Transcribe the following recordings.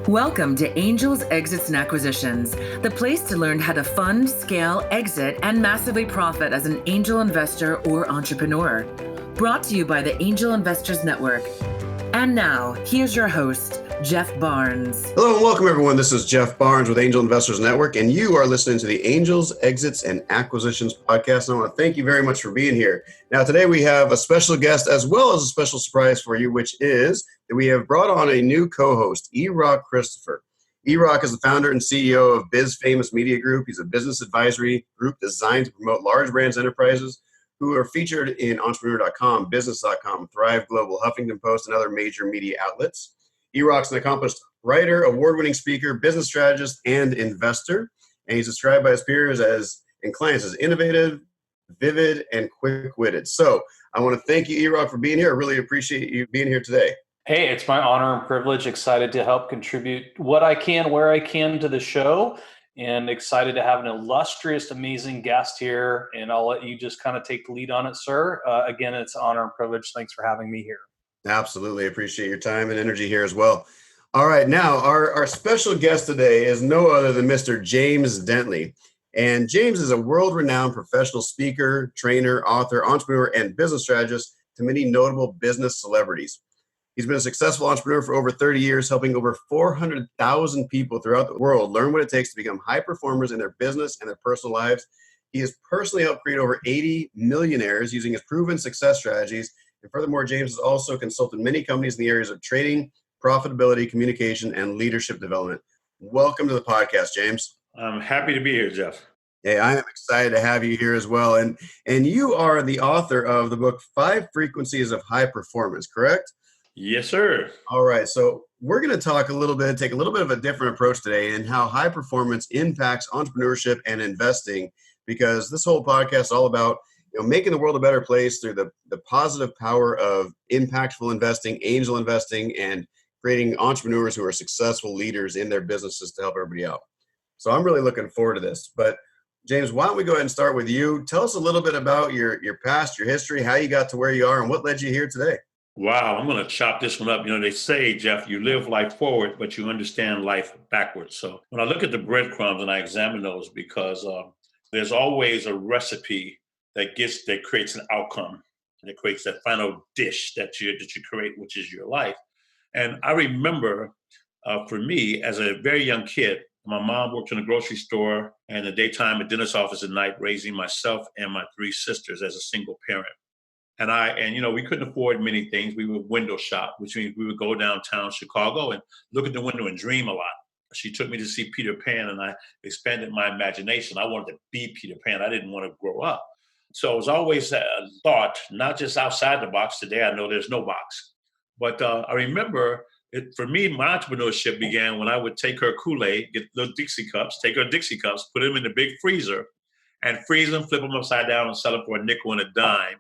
Welcome to Angels, Exits, and Acquisitions, the place to learn how to fund, scale, exit, and massively profit as an angel investor or entrepreneur. Brought to you by the Angel Investors Network. And now, here's your host, Jeff Barnes. Hello and welcome, everyone. This is Jeff Barnes with Angel Investors Network, and you are listening to the Angels, Exits, and Acquisitions podcast. And I want to thank you very much for being here. Now, today we have a special guest as well as a special surprise for you, which is that we have brought on a new co-host, ERock Christopher. ERock is the founder and CEO of Biz Famous Media Group. He's a business advisory group designed to promote large brands enterprises who are featured in entrepreneur.com, business.com, Thrive Global, Huffington Post, and other major media outlets. ERock's an accomplished writer, award-winning speaker, business strategist, and investor. And he's described by his peers and clients as innovative, vivid, and quick-witted. So I want to thank you, ERock, for being here. I really appreciate you being here today. Hey, it's my honor and privilege. Excited to help contribute what I can, where I can to the show, and excited to have an illustrious, amazing guest here. And I'll let you just kind of take the lead on it, sir. Again, it's an honor and privilege. Thanks for having me here. Absolutely. Appreciate your time and energy here as well. All right. Now, our special guest today is no other than Mr. James Dentley. And James is a world-renowned professional speaker, trainer, author, entrepreneur, and business strategist to many notable business celebrities. He's been a successful entrepreneur for over 30 years, helping over 400,000 people throughout the world learn what it takes to become high performers in their business and their personal lives. He has personally helped create over 80 millionaires using his proven success strategies. And furthermore, James has also consulted many companies in the areas of trading, profitability, communication, and leadership development. Welcome to the podcast, James. I'm happy to be here, Jeff. Hey, I am excited to have you here as well. And you are the author of the book, 5 Frequencies of High Performance, correct? Yes, sir. All right. So we're going to talk take a little bit of a different approach today in how high performance impacts entrepreneurship and investing, because this whole podcast is all about making the world a better place through the positive power of impactful investing, angel investing, and creating entrepreneurs who are successful leaders in their businesses to help everybody out. So I'm really looking forward to this. But James, why don't we go ahead and start with you? Tell us a little bit about your past, your history, how you got to where you are, and what led you here today. Wow, I'm going to chop this one up. They say, Jeff, you live life forward, but you understand life backwards. So when I look at the breadcrumbs and I examine those, because there's always a recipe that creates an outcome, and it creates that final dish that you create, which is your life. And I remember, for me, as a very young kid, my mom worked in a grocery store and the daytime, a dentist's office at night, raising myself and my 3 sisters as a single parent. And we couldn't afford many things. We would window shop, which means we would go downtown Chicago and look at the window and dream a lot. She took me to see Peter Pan, and I expanded my imagination. I wanted to be Peter Pan. I didn't want to grow up. So it was always a thought, not just outside the box. Today, I know there's no box. But I remember, for me, my entrepreneurship began when I would take her Kool-Aid, get little Dixie cups, put them in the big freezer, and freeze them, flip them upside down, and sell them for a nickel and a dime.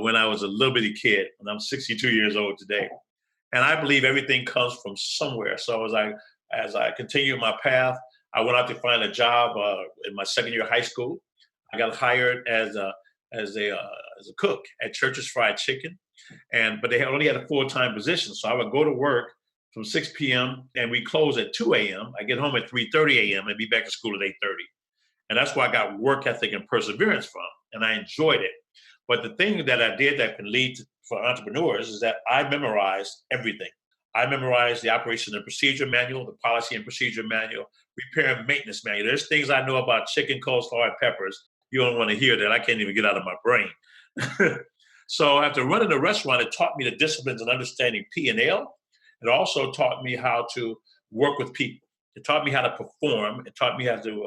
When I was a little bitty kid, and I'm 62 years old today. And I believe everything comes from somewhere. So as I continued my path, I went out to find a job in my second year of high school. I got hired as a cook at Church's Fried Chicken, but they only had a full-time position. So I would go to work from 6 p.m. and we close at 2 a.m. I get home at 3:30 a.m. and be back at school at 8:30. And that's where I got work ethic and perseverance from, and I enjoyed it. But the thing that I did that can lead for entrepreneurs is that I memorized everything. I memorized the operation and procedure manual, the policy and procedure manual, repair and maintenance manual. There's things I know about chicken, coleslaw, and peppers. You don't want to hear that. I can't even get out of my brain. So after running a restaurant, it taught me the disciplines and understanding P&L. It also taught me how to work with people. It taught me how to perform. It taught me how to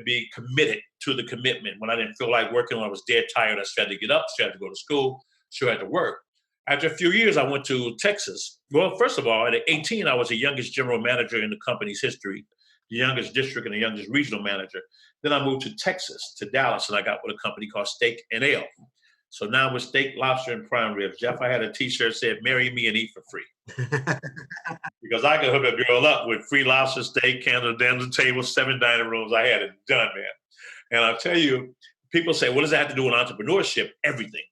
be committed to the commitment. When I didn't feel like working, when I was dead tired, I still had to get up, still had to go to school, still had to work. After a few years, I went to Texas. Well, first of all, at 18, I was the youngest general manager in the company's history, the youngest district and the youngest regional manager. Then I moved to Texas, to Dallas, and I got with a company called Steak and Ale. So now with steak, lobster, and prime ribs. Jeff, I had a T-shirt that said, "Marry me and eat for free." Because I could hook a girl up with free lobster, steak, candle, dinner table, 7 dining rooms. I had it done, man. And I'll tell you, people say, what does that have to do with entrepreneurship? Everything.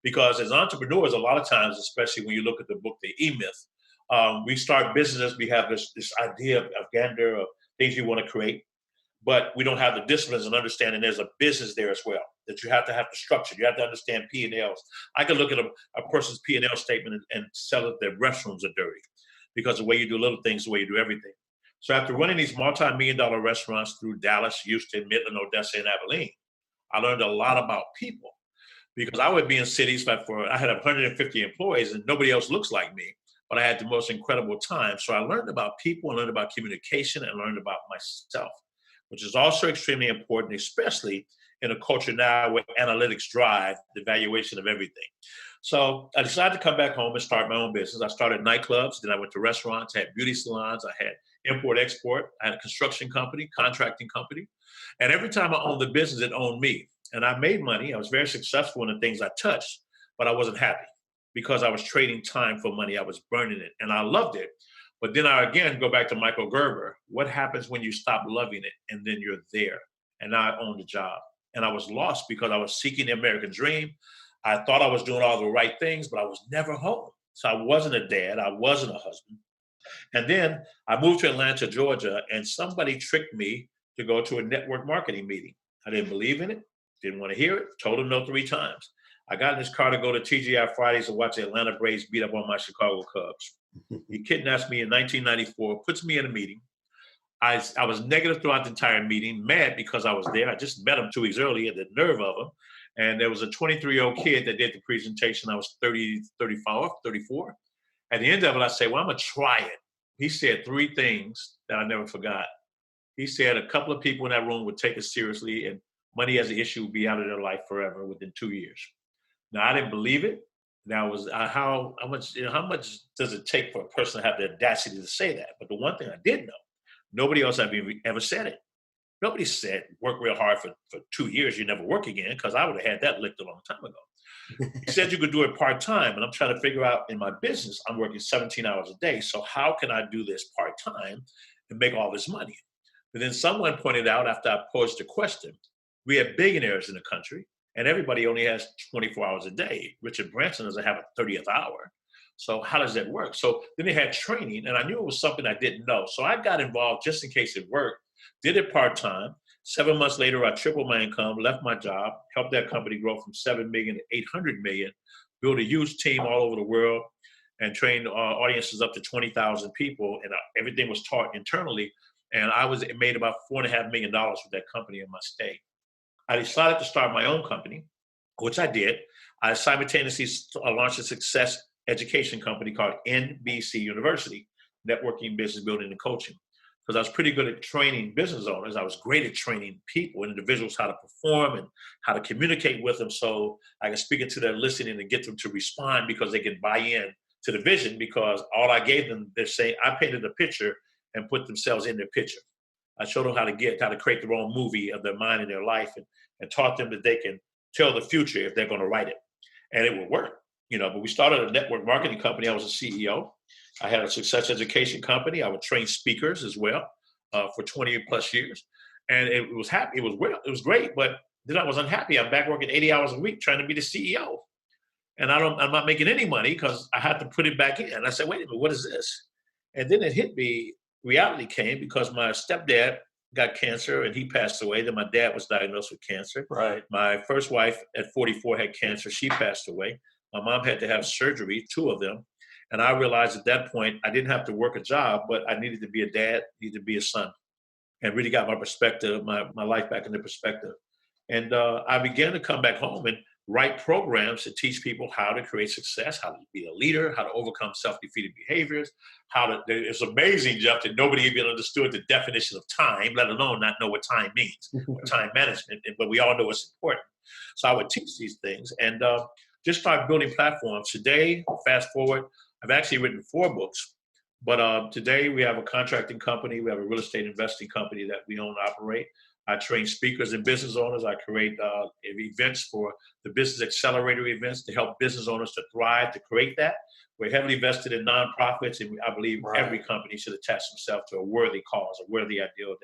Because as entrepreneurs, a lot of times, especially when you look at the book, The E-Myth, We start businesses, we have this idea of gander, of things you want to create, but we don't have the disciplines and understanding there's a business there as well, that you have to have the structure. You have to understand P&Ls. I could look at a person's P&L statement and tell that their restrooms are dirty because the way you do little things, the way you do everything. So after running these multi-million-dollar restaurants through Dallas, Houston, Midland, Odessa, and Abilene, I learned a lot about people because I would be in cities like I had 150 employees and nobody else looks like me, but I had the most incredible time. So I learned about people, I learned about communication, and learned about myself, which is also extremely important, especially in a culture now where analytics drive the valuation of everything. So I decided to come back home and start my own business. I started nightclubs, then I went to restaurants, I had beauty salons, I had import-export, I had a construction company, contracting company. And every time I owned the business, it owned me. And I made money. I was very successful in the things I touched, but I wasn't happy because I was trading time for money. I was burning it, and I loved it. But then I again go back to Michael Gerber. What happens when you stop loving it and then you're there? And now I own the job. And I was lost because I was seeking the American dream. I thought I was doing all the right things, but I was never home. So I wasn't a dad. I wasn't a husband. And then I moved to Atlanta, Georgia, and somebody tricked me to go to a network marketing meeting. I didn't believe in it, didn't want to hear it, told them no 3 times. I got in this car to go to TGI Fridays and watch the Atlanta Braves beat up on my Chicago Cubs. He kidnaps me in 1994, puts me in a meeting. I was negative throughout the entire meeting, mad because I was there. I just met him 2 weeks earlier, the nerve of him. And there was a 23-year-old kid that did the presentation. I was 34. At the end of it, I say, well, I'm going to try it. He said 3 things that I never forgot. He said a couple of people in that room would take it seriously and money as an issue would be out of their life forever within 2 years. Now, I didn't believe it. Now, was how much does it take for a person to have the audacity to say that? But the one thing I did know, nobody else had ever said it. Nobody said work real hard for 2 years, you never work again, because I would have had that licked a long time ago. He said you could do it part-time, and I'm trying to figure out in my business, I'm working 17 hours a day, so how can I do this part-time and make all this money? But then someone pointed out after I posed the question, we have billionaires in the country, and everybody only has 24 hours a day. Richard Branson doesn't have a 30th hour. So how does that work? So then they had training, and I knew it was something I didn't know. So I got involved just in case it worked, did it part-time. 7 months later, I tripled my income, left my job, helped that company grow from 7 million to 800 million, built a huge team all over the world, and trained audiences up to 20,000 people. And everything was taught internally. And I made about $4.5 million with that company in my stay. I decided to start my own company, which I did. I simultaneously launched a success education company called NBC University, Networking, Business Building, and Coaching. Because I was pretty good at training business owners. I was great at training people, individuals, how to perform and how to communicate with them so I can speak into their listening and get them to respond because they can buy in to the vision, because all I gave them, they're saying, I painted a picture and put themselves in their picture. I showed them how to create their own movie of their mind and their life, and taught them that they can tell the future if they're going to write it. And it would work, but we started a network marketing company. I was a CEO. I had a success education company. I would train speakers as well for 20 plus years. And it was great, but then I was unhappy. I'm back working 80 hours a week trying to be the CEO. And I'm not making any money because I had to put it back in. And I said, wait a minute, what is this? And then it hit me. Reality came because my stepdad got cancer and he passed away. Then my dad was diagnosed with cancer. Right. My first wife at 44 had cancer. She passed away. My mom had to have surgery, 2 of them. And I realized at that point, I didn't have to work a job, but I needed to be a dad, needed to be a son, and really got my perspective, my life back into perspective. And I began to come back home and write programs to teach people how to create success, how to be a leader, how to overcome self-defeating behaviors, it's amazing, Jeff, that nobody even understood the definition of time, let alone not know what time means, or time management, but we all know it's important. So I would teach these things and just start building platforms. Today, fast forward, I've actually written 4 books, but today we have a contracting company, we have a real estate investing company that we own and operate. I train speakers and business owners. I create events for the business accelerator events to help business owners to thrive, to create that. We're heavily invested in nonprofits, and I believe every company should attach themselves to a worthy cause, a worthy ideal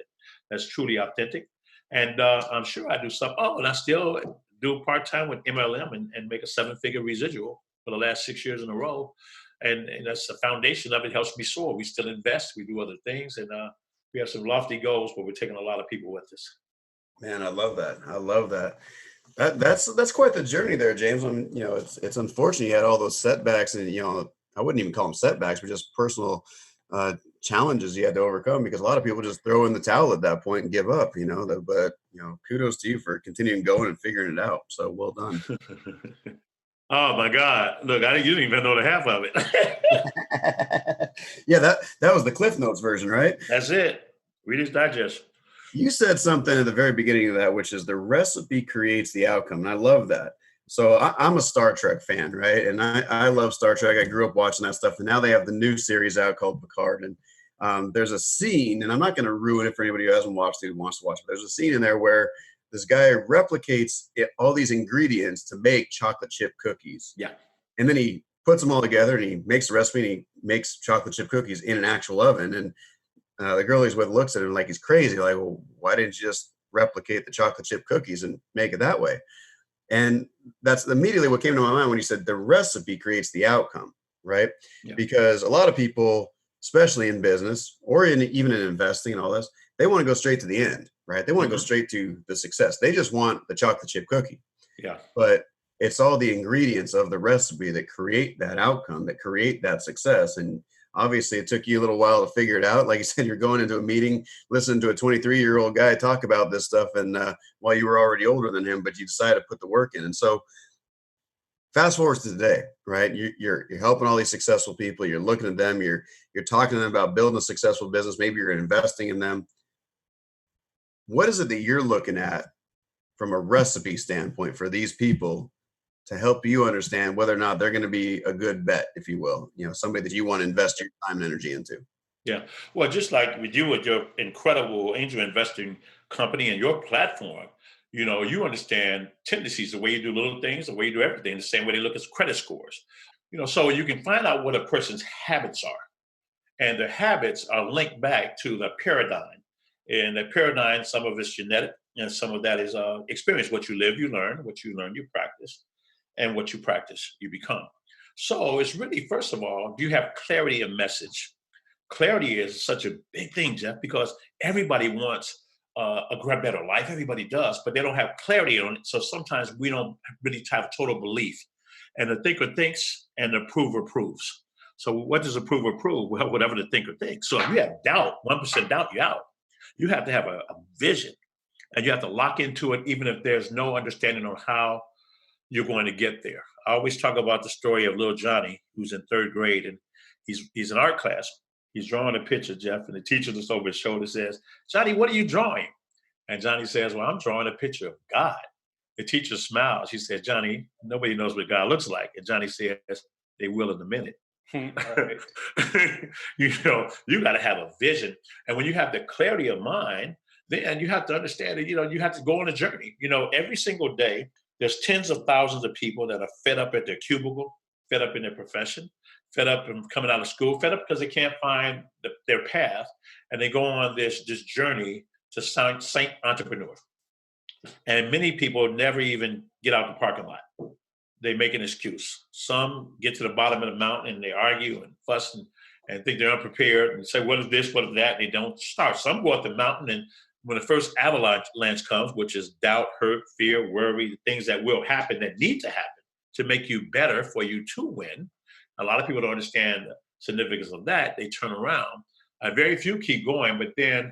that's truly authentic. And I'm sure I do stuff. Oh, and I still do part-time with MLM and make a 7-figure residual for the last 6 years in a row. And that's the foundation of it. Helps me soar. We still invest. We do other things. And we have some lofty goals, but we're taking a lot of people with us. Man, I love that. I love that. That's quite the journey there, James. I mean, it's unfortunate you had all those setbacks, and I wouldn't even call them setbacks, but just personal challenges you had to overcome, because a lot of people just throw in the towel at that point and give up. But kudos to you for continuing going and figuring it out. So well done. Oh my God! Look, you didn't even know the half of it. Yeah, that was the Cliff Notes version, right? That's it. Reader's Digest. You said something at the very beginning of that, which is the recipe creates the outcome. And I love that. So I'm a Star Trek fan, right? And I love Star Trek. I grew up watching that stuff. And now they have the new series out called Picard. And there's a scene, and I'm not going to ruin it for anybody who hasn't watched it, who wants to watch it. There's a scene in there where this guy replicates all these ingredients to make chocolate chip cookies. Yeah. And then he puts them all together and he makes the recipe and he makes chocolate chip cookies in an actual oven. And the girl he's with looks at him like he's crazy. Like, well, why didn't you just replicate the chocolate chip cookies and make it that way? And that's immediately what came to my mind when he said the recipe creates the outcome, right? Yeah. Because a lot of people, especially in business or even in investing and all this, they want to go straight to the end, right? They want to go straight to the success. They just want the chocolate chip cookie. Yeah. But it's all the ingredients of the recipe that create that outcome, that create that success. And obviously it took you a little while to figure it out. Like you said, you're going into a meeting, listening to a 23-year-old guy talk about this stuff. And while you were already older than him, but you decided to put the work in. And so fast forward to today, right? You're helping all these successful people. You're looking at them. You're talking to them about building a successful business. Maybe you're investing in them. What is it that you're looking at from a recipe standpoint for these people to help you understand whether or not they're going to be a good bet, if you will, somebody that you want to invest your time and energy into? Yeah. Well, just like with you with your incredible angel investing company and your platform, you understand tendencies, the way you do little things, the way you do everything, the same way they look at credit scores. So you can find out what a person's habits are. And the habits are linked back to the paradigm. And the paradigm, some of it's genetic and some of that is experience. What you live, you learn. What you learn, you practice. And what you practice, you become. So it's really, first of all, do you have clarity of message? Clarity is such a big thing, Jeff, because everybody wants a better life. Everybody does, but they don't have clarity on it. So sometimes we don't really have total belief. And the thinker thinks and the prover proves. So what does a prover prove? Well, whatever the thinker thinks. So if you have doubt, 1% doubt, you're out. You have to have a vision, and you have to lock into it, even if there's no understanding on how you're going to get there. I always talk about the story of little Johnny, who's in third grade, and he's in art class. He's drawing a picture, Jeff, and the teacher just over his shoulder says, "Johnny, what are you drawing?" And Johnny says, "Well, I'm drawing a picture of God." The teacher smiles. She says, "Johnny, nobody knows what God looks like." And Johnny says, "They will in a minute." Right. You got to have a vision. And when you have the clarity of mind, then you have to understand that, you have to go on a journey. Every single day, there's tens of thousands of people that are fed up at their cubicle, fed up in their profession, fed up in coming out of school, fed up because they can't find their path. And they go on this journey to saint entrepreneur. And many people never even get out the parking lot. They make an excuse. Some get to the bottom of the mountain and they argue and fuss and think they're unprepared and say, what is this, what is that? And they don't start. Some go up the mountain, and when the first avalanche comes, which is doubt, hurt, fear, worry, things that will happen, that need to happen to make you better, for you to win. A lot of people don't understand the significance of that. They turn around. Very few keep going, but then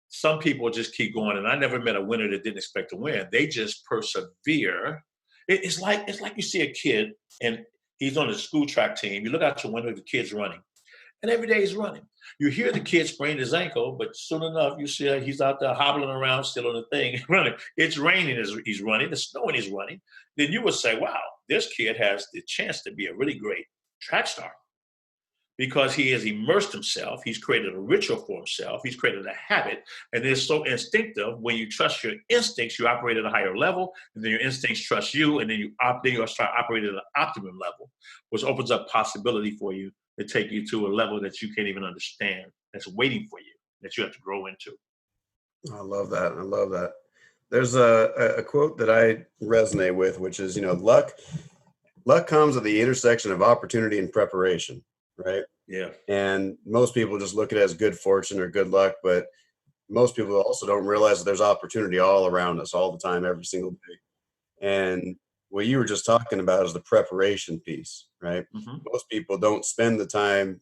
some people just keep going. And I never met a winner that didn't expect to win. They just persevere. It's like you see a kid and he's on the school track team. You look out your window, the kid's running. And every day he's running. You hear the kid sprain his ankle, but soon enough, you see he's out there hobbling around, still on the thing, running. It's raining as he's running. It's snowing, he's running. Then you would say, wow, this kid has the chance to be a really great track star, because he has immersed himself. He's created a ritual for himself. He's created a habit. And it's so instinctive. When you trust your instincts, you operate at a higher level, and then your instincts trust you, and then you start operating at an optimum level, which opens up possibility for you to take you to a level that you can't even understand, that's waiting for you, that you have to grow into. I love that. I love that. There's a quote that I resonate with, which is, luck comes at the intersection of opportunity and preparation. right? Yeah. And most people just look at it as good fortune or good luck, but most people also don't realize that there's opportunity all around us all the time, every single day. And what you were just talking about is the preparation piece, right? Hmm. Most people don't spend the time,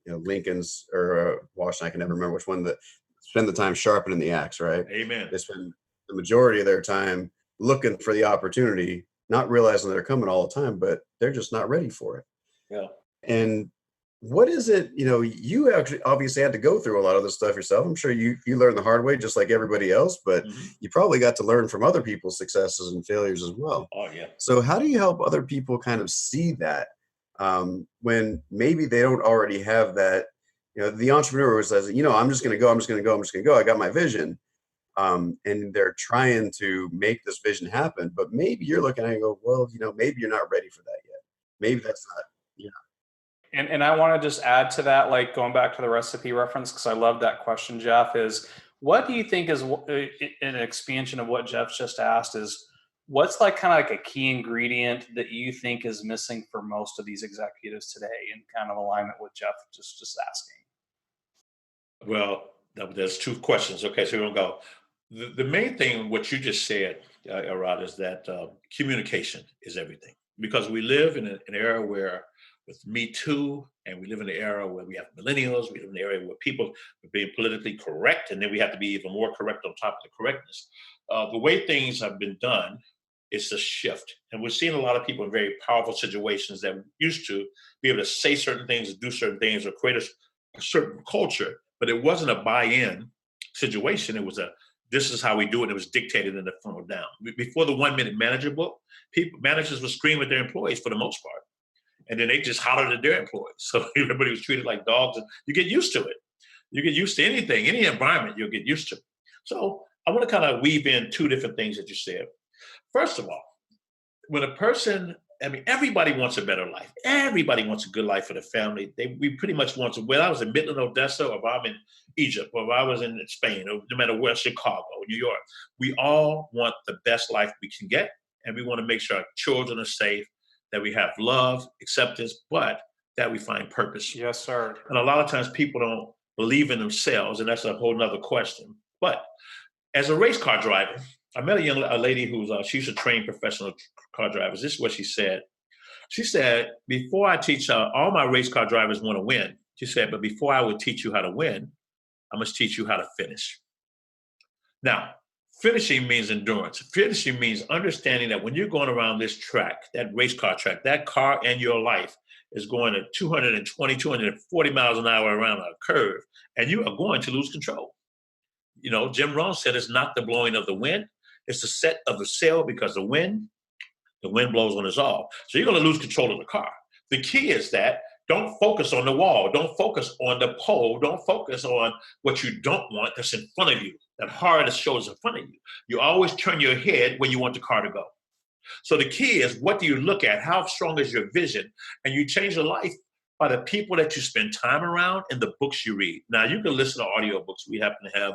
Lincoln's or Washington, I can never remember which one, that spend the time sharpening the axe, right? Amen. They spend the majority of their time looking for the opportunity, not realizing they're coming all the time, but they're just not ready for it. Yeah. And what is it, you actually obviously had to go through a lot of this stuff yourself. I'm sure you learned the hard way just like everybody else, but Hmm. you probably got to learn from other people's successes and failures as well. Oh, yeah. So how do you help other people kind of see that when maybe they don't already have that, the entrepreneur who says, I'm just going to go, I'm just going to go, I'm just going to go. I got my vision. And they're trying to make this vision happen, but maybe you're looking at it and go, well, maybe you're not ready for that yet. Maybe that's not, And I want to just add to that, like going back to the recipe reference, because I love that question, Jeff, is what do you think is an expansion of what Jeff just asked is what's like kind of like a key ingredient that you think is missing for most of these executives today in kind of alignment with Jeff just asking? Well, there's two questions. Okay, so we're gonna go. The main thing, what you just said, Arad, is that communication is everything. Because we live in an era where, with Me Too, and we live in an era where we have millennials, we live in an area where people are being politically correct, and then we have to be even more correct on top of the correctness. The way things have been done is a shift. And we're seeing a lot of people in very powerful situations that used to be able to say certain things, do certain things, or create a certain culture, but it wasn't a buy-in situation. It was this is how we do it. It was dictated in the funnel down. Before the 1 Minute Manager book, managers would scream at their employees for the most part. And then they just hollered at their employees. So everybody was treated like dogs. And you get used to it. You get used to anything, any environment, you'll get used to. So I want to kind of weave in two different things that you said. First of all, when a person, I mean, everybody wants a better life. Everybody wants a good life for the family. We pretty much want to, whether I was in Midland, Odessa, or if I'm in Egypt, or if I was in Spain, or no matter where, Chicago, New York, we all want the best life we can get. And we want to make sure our children are safe, that we have love, acceptance, but that we find purpose. Yes, sir. And a lot of times people don't believe in themselves, and that's a whole nother question. But as a race car driver, I met a lady who's she used to train professional car drivers. This is what she said. She said, before I teach all my race car drivers want to win. She said, but before I would teach you how to win, I must teach you how to finish. Now, finishing means endurance. Finishing means understanding that when you're going around this track, that race car track, that car and your life is going at 220, 240 miles an hour around a curve, and you are going to lose control. Jim Rohn said it's not the blowing of the wind, it's the set of the sail, because the wind blows when it's off. So you're going to lose control of the car. The key is that don't focus on the wall. Don't focus on the pole. Don't focus on what you don't want that's in front of you, that hard shows in front of you. You always turn your head where you want the car to go. So the key is, what do you look at? How strong is your vision? And you change your life by the people that you spend time around and the books you read. Now, you can listen to audiobooks. We happen to have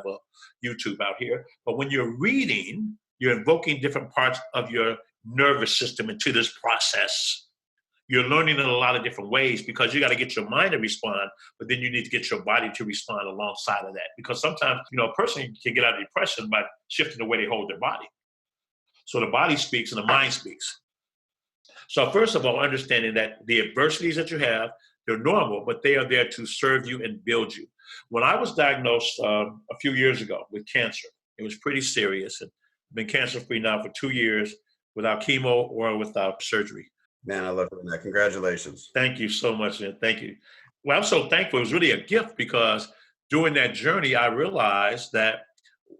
YouTube out here. But when you're reading, you're invoking different parts of your nervous system into this process. You're learning in a lot of different ways, because you got to get your mind to respond, but then you need to get your body to respond alongside of that. Because sometimes, a person can get out of depression by shifting the way they hold their body. So the body speaks and the mind speaks. So first of all, understanding that the adversities that you have, they're normal, but they are there to serve you and build you. When I was diagnosed a few years ago with cancer, it was pretty serious. And I've been cancer-free now for 2 years without chemo or without surgery. man, I love that. Congratulations. Thank you so much, man. Thank you. Well, I'm so thankful. It was really a gift, because during that journey, I realized that,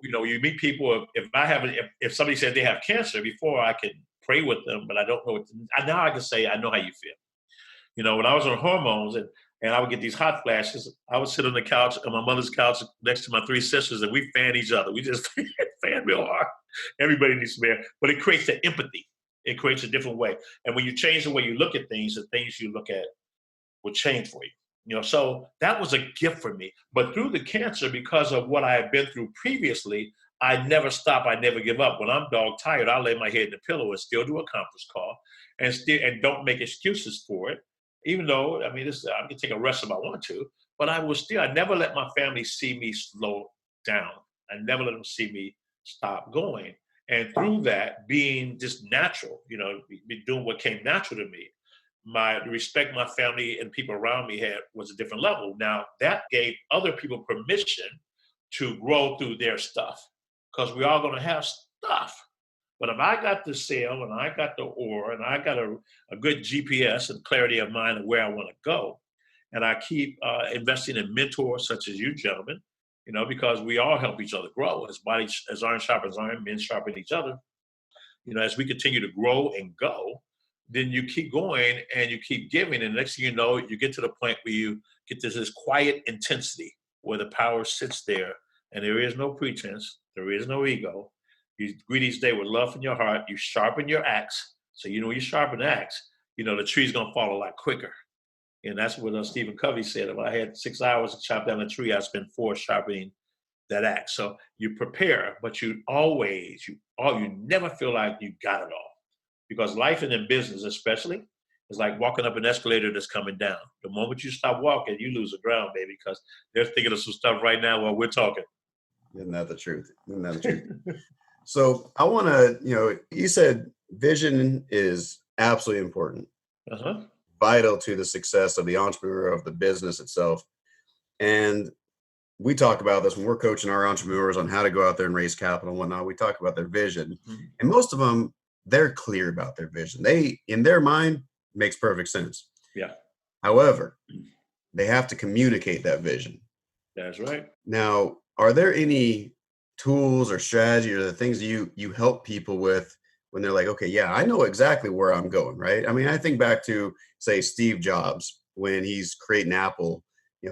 you meet people. If somebody said they have cancer, before I could pray with them, but I don't know. Now I can say I know how you feel. When I was on hormones and I would get these hot flashes, I would sit on the couch, on my mother's couch, next to my 3 sisters, and we fan each other. We just fan real hard. Everybody needs to fan, but it creates that empathy. It creates a different way. And when you change the way you look at things, the things you look at will change for you. So that was a gift for me. But through the cancer, because of what I had been through previously, I never stop. I never give up. When I'm dog tired, I lay my head in the pillow and still do a conference call and don't make excuses for it. even though, I mean, I can take a rest if I want to, but I never let my family see me slow down. I never let them see me stop going. And through that, being just natural, be doing what came natural to me, the respect my family and people around me had was a different level. Now, that gave other people permission to grow through their stuff, because we all going to have stuff. But if I got the sail and I got the oar and I got a good GPS and clarity of mind of where I want to go, and I keep investing in mentors such as you gentlemen, because we all help each other grow. As iron sharpens iron, men sharpen each other. As we continue to grow and go, then you keep going and you keep giving. And next thing you know, you get to the point where you get this quiet intensity where the power sits there and there is no pretense, there is no ego. You greet each day with love in your heart. You sharpen your axe. So when you sharpen the axe, the tree's going to fall a lot quicker. And that's what Stephen Covey said. If I had 6 hours to chop down a tree, I spent 4 sharpening that axe. So you prepare, but you never feel like you got it all. Because life and in business especially is like walking up an escalator that's coming down. The moment you stop walking, you lose the ground, baby, because they're thinking of some stuff right now while we're talking. Isn't that the truth? So I want to, you said vision is absolutely important, vital to the success of the entrepreneur, of the business itself. And we talk about this when we're coaching our entrepreneurs on how to go out there and raise capital and whatnot. We talk about their vision. Mm-hmm. And most of them, they're clear about their vision. In their mind, makes perfect sense. Yeah. However, they have to communicate that vision. That's right. Now, are there any tools or strategy or the things you help people with when they're like, okay, yeah, I know exactly where I'm going, right? I mean, I think back to, say, Steve Jobs when he's creating Apple,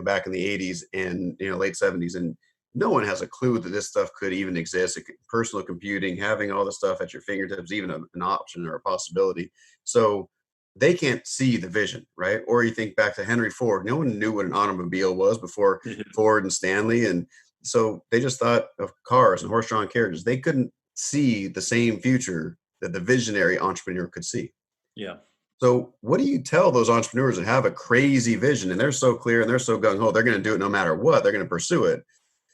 back in the 80s and, late 70s. And no one has a clue that this stuff could even exist. Personal computing, having all the stuff at your fingertips, even an option or a possibility. So they can't see the vision, right? Or you think back to Henry Ford. No one knew what an automobile was before Ford and Stanley. And so they just thought of cars and horse-drawn carriages. They couldn't see the same future that the visionary entrepreneur could see. Yeah. So what do you tell those entrepreneurs that have a crazy vision and they're so clear and they're so gung-ho, they're going to do it no matter what, they're going to pursue it,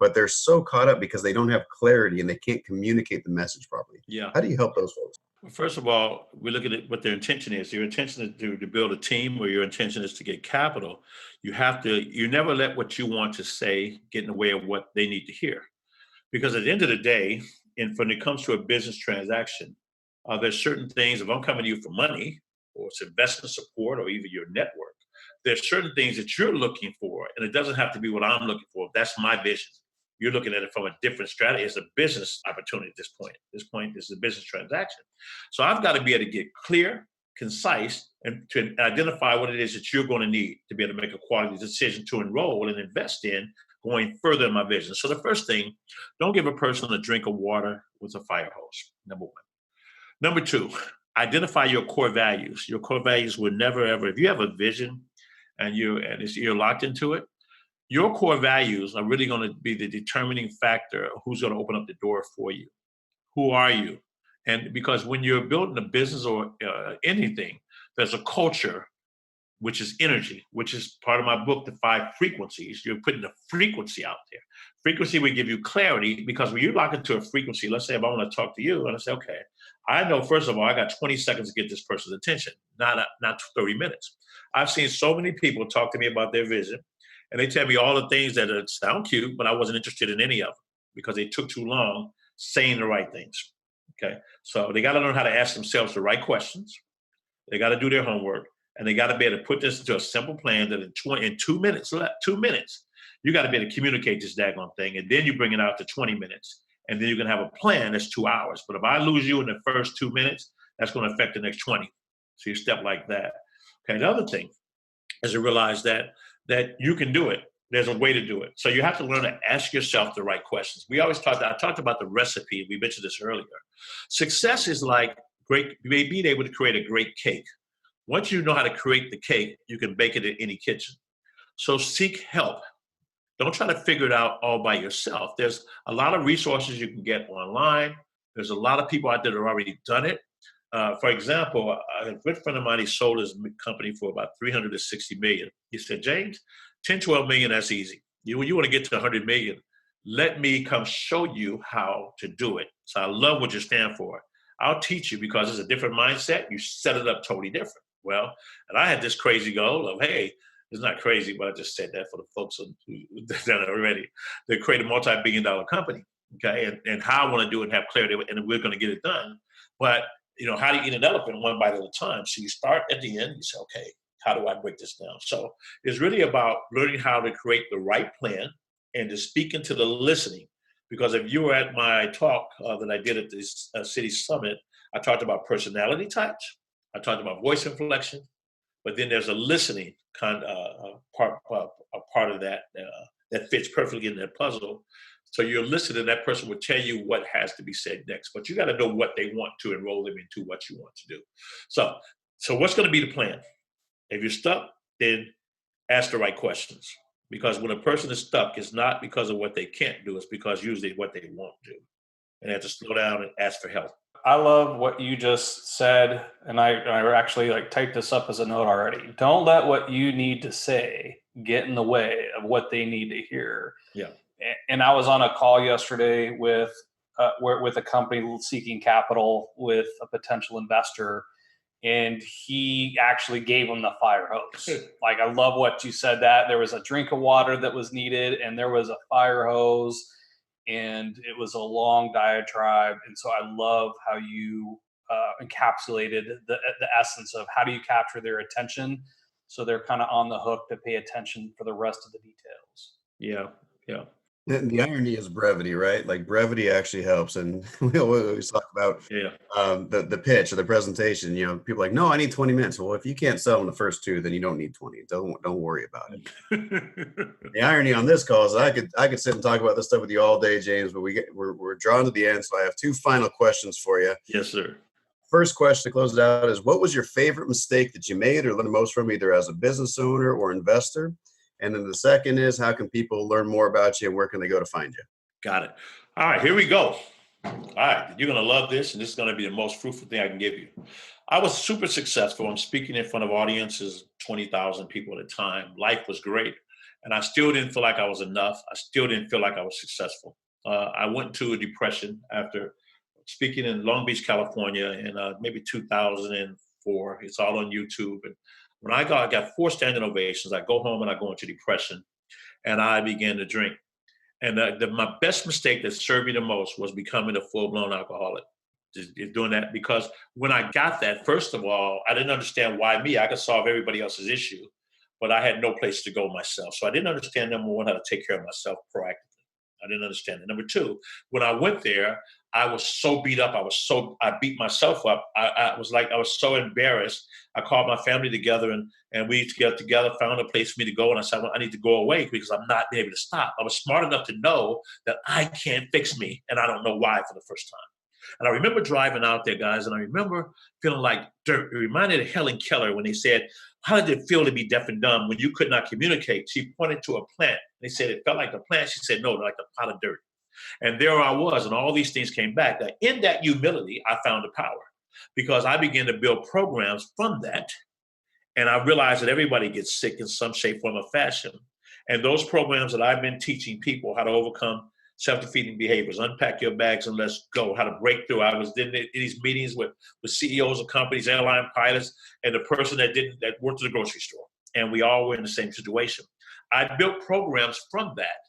but they're so caught up because they don't have clarity and they can't communicate the message properly? Yeah. How do you help those folks? Well, first of all, we look at what their intention is. Your intention is to build a team, or your intention is to get capital. You never let what you want to say get in the way of what they need to hear. Because at the end of the day, and when it comes to a business transaction, there's certain things, if I'm coming to you for money, or it's investment support, or even your network, there's certain things that you're looking for, and it doesn't have to be what I'm looking for. That's my vision. You're looking at it from a different strategy. It's a business opportunity at this point. This is a business transaction. So I've got to be able to get clear, concise, and to identify what it is that you're going to need to be able to make a quality decision to enroll and invest in going further in my vision. So the first thing, don't give a person a drink of water with a fire hose, number one. Number two, identify your core values. Your core values will never, ever, if you have a vision and you're locked into it, your core values are really going to be the determining factor of who's going to open up the door for you. Who are you? And because when you're building a business or anything, there's a culture, which is energy, which is part of my book, The 5 Frequencies. You're putting a frequency out there. Frequency will give you clarity, because when you lock into a frequency, let's say if I want to talk to you and I say, okay, I know, first of all, I got 20 seconds to get this person's attention, not 30 minutes. I've seen so many people talk to me about their vision, and they tell me all the things that sound cute, but I wasn't interested in any of them because they took too long saying the right things. Okay. So they got to learn how to ask themselves the right questions. They got to do their homework, and they got to be able to put this into a simple plan that in 2 minutes, you got to be able to communicate this daggone thing. And then you bring it out to 20 minutes, and then you can have a plan that's 2 hours. But if I lose you in the first 2 minutes, that's going to affect the next 20. So you step like that. Okay. The other thing is to realize that you can do it. There's a way to do it. So you have to learn to ask yourself the right questions. I talked about the recipe. We mentioned this earlier. Success is like being able to create a great cake. Once you know how to create the cake, you can bake it in any kitchen. So seek help. Don't try to figure it out all by yourself. There's a lot of resources you can get online. There's a lot of people out there that have already done it. For example, a good friend of mine, he sold his company for about $360 million. He said, James, 10, 12 million, that's easy. You want to get to 100 million. Let me come show you how to do it. So I love what you stand for. I'll teach you because it's a different mindset. You set it up totally different. Well, and I had this crazy goal of, hey, it's not crazy, but I just said that for the folks who've done it already. They create a multi-billion-dollar company, okay? And how I want to do it and have clarity, and we're going to get it done. But, how do you eat an elephant one bite at a time? So you start at the end, you say, okay, how do I break this down? So it's really about learning how to create the right plan and to speak into the listening. Because if you were at my talk that I did at this city summit, I talked about personality types. I talked about voice inflection, but then there's a listening part of that that fits perfectly in that puzzle. So you're listening, that person will tell you what has to be said next, but you got to know what they want to enroll them into what you want to do. So what's going to be the plan? If you're stuck, then ask the right questions. Because when a person is stuck, it's not because of what they can't do, it's because usually what they won't do. And they have to slow down and ask for help. I love what you just said, and I actually typed this up as a note already. Don't let what you need to say get in the way of what they need to hear. Yeah. And I was on a call yesterday with a company seeking capital with a potential investor, and he actually gave them the fire hose. I love what you said, that there was a drink of water that was needed, and there was a fire hose. And it was a long diatribe. And so I love how you encapsulated the essence of how do you capture their attention so they're kind of on the hook to pay attention for the rest of the details. Yeah, yeah. And the irony is brevity, right? Like brevity actually helps. And we always talk about the pitch or the presentation. People are like, no, I need 20 minutes. Well, if you can't sell in the first 2, then you don't need 20. Don't worry about it. The irony on this call is I could sit and talk about this stuff with you all day, James, but we're drawn to the end. So I have 2 final questions for you. Yes, sir. First question to close it out is, what was your favorite mistake that you made or learned most from, either as a business owner or investor? And then the second is, how can people learn more about you and where can they go to find you? Got it. All right, here we go. All right, you're going to love this, and this is going to be the most fruitful thing I can give you. I was super successful. I'm speaking in front of audiences, 20,000 people at a time. Life was great, and I still didn't feel like I was enough. I still didn't feel like I was successful. I went into a depression after speaking in Long Beach, California in maybe 2004. It's all on YouTube. And when I got 4 standing ovations, I go home and I go into depression, and I began to drink. And my best mistake that served me the most was becoming a full-blown alcoholic. Just doing that, because when I got that, first of all, I didn't understand why me. I could solve everybody else's issue, but I had no place to go myself. So I didn't understand, number one, how to take care of myself proactively. I didn't understand it. Number 2, when I went there, I was so beat up. I beat myself up. I was so embarrassed. I called my family together and we got together, found a place for me to go. And I said, well, I need to go away because I'm not being able to stop. I was smart enough to know that I can't fix me. And I don't know why for the first time. And I remember driving out there, guys, and I remember feeling like dirt. It reminded of Helen Keller when they said, how did it feel to be deaf and dumb when you could not communicate? She pointed to a plant. They said it felt like the plant. She said, no, like a pot of dirt. And there I was, and all these things came back. That in that humility, I found the power, because I began to build programs from that. And I realized that everybody gets sick in some shape, form, or fashion. And those programs that I've been teaching people how to overcome self-defeating behaviors, unpack your bags and let's go, how to break through. I was in these meetings with CEOs of companies, airline pilots, and the person that worked at the grocery store. And we all were in the same situation. I built programs from that,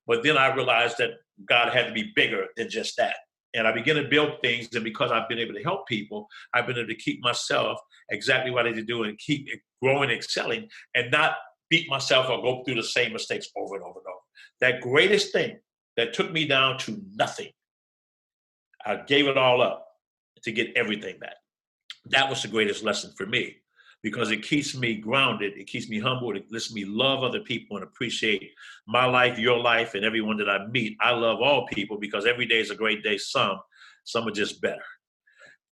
but then I realized that God had to be bigger than just that. And I began to build things, and because I've been able to help people, I've been able to keep myself exactly what I need to do and keep growing, excelling, and not beat myself or go through the same mistakes over and over and over. That greatest thing that took me down to nothing, I gave it all up to get everything back. That was the greatest lesson for me, because it keeps me grounded, it keeps me humble, it lets me love other people and appreciate my life, your life, and everyone that I meet. I love all people because every day is a great day. Some are just better.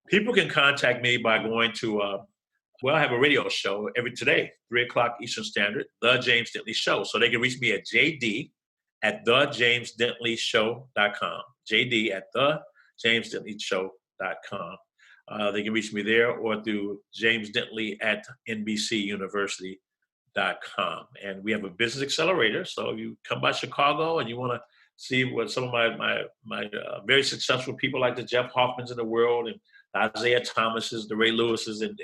People can contact me by going to, I have a radio show today, 3:00 Eastern Standard, The James Dentley Show. So they can reach me at JD@thejamesdentleyshow.com. JD@thejamesdentleyshow.com. They can reach me there or through James Dentley at NBCUniversity.com. And we have a business accelerator. So if you come by Chicago and you want to see what some of my very successful people like the Jeff Hoffmans in the world and Isaiah Thomas's, the Ray Lewis's, and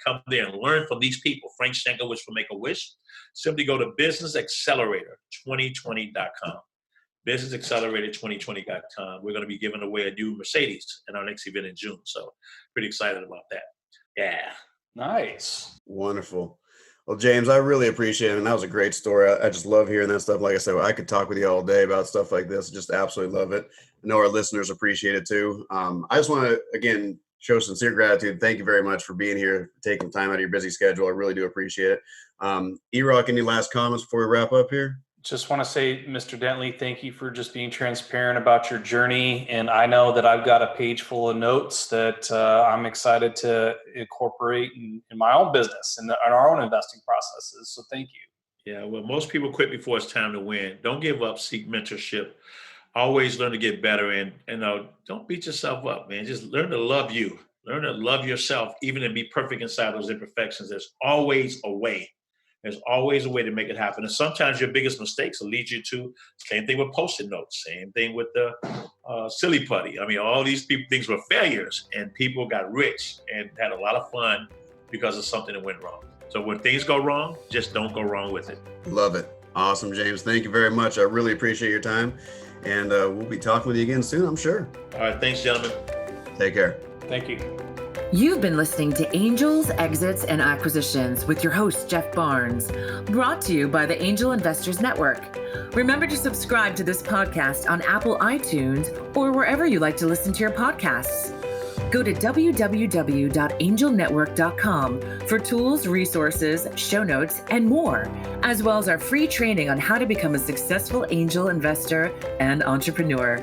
come there and learn from these people. Frank Stankiewicz from Make-A-Wish. Simply go to businessaccelerator2020.com. businessaccelerator2020.com. We're going to be giving away a new Mercedes in our next event in June. So pretty excited about that. Yeah. Nice. Wonderful. Well, James, I really appreciate it. And that was a great story. I just love hearing that stuff. Like I said, I could talk with you all day about stuff like this. Just absolutely love it. I know our listeners appreciate it too. I just want to, again, show sincere gratitude. Thank you very much for being here, taking time out of your busy schedule. I really do appreciate it. ERock, any last comments before we wrap up here? Just want to say, Mr. Dentley, thank you for just being transparent about your journey. And I know that I've got a page full of notes that I'm excited to incorporate in my own business and in our own investing processes. So thank you. Yeah, well, most people quit before it's time to win. Don't give up. Seek mentorship. Always learn to get better. And don't beat yourself up, man. Just learn to love you. Learn to love yourself, even to be perfect inside those imperfections. There's always a way. There's always a way to make it happen. And sometimes your biggest mistakes will lead you to, same thing with Post-it notes, same thing with the silly putty. I mean, all these things were failures, and people got rich and had a lot of fun because of something that went wrong. So when things go wrong, just don't go wrong with it. Love it. Awesome, James. Thank you very much. I really appreciate your time. And we'll be talking with you again soon, I'm sure. All right. Thanks, gentlemen. Take care. Thank you. You've been listening to Angels, Exits, and Acquisitions with your host, Jeff Barnes, brought to you by the Angel Investors Network. Remember to subscribe to this podcast on Apple iTunes or wherever you like to listen to your podcasts. Go to www.angelnetwork.com for tools, resources, show notes, and more, as well as our free training on how to become a successful angel investor and entrepreneur.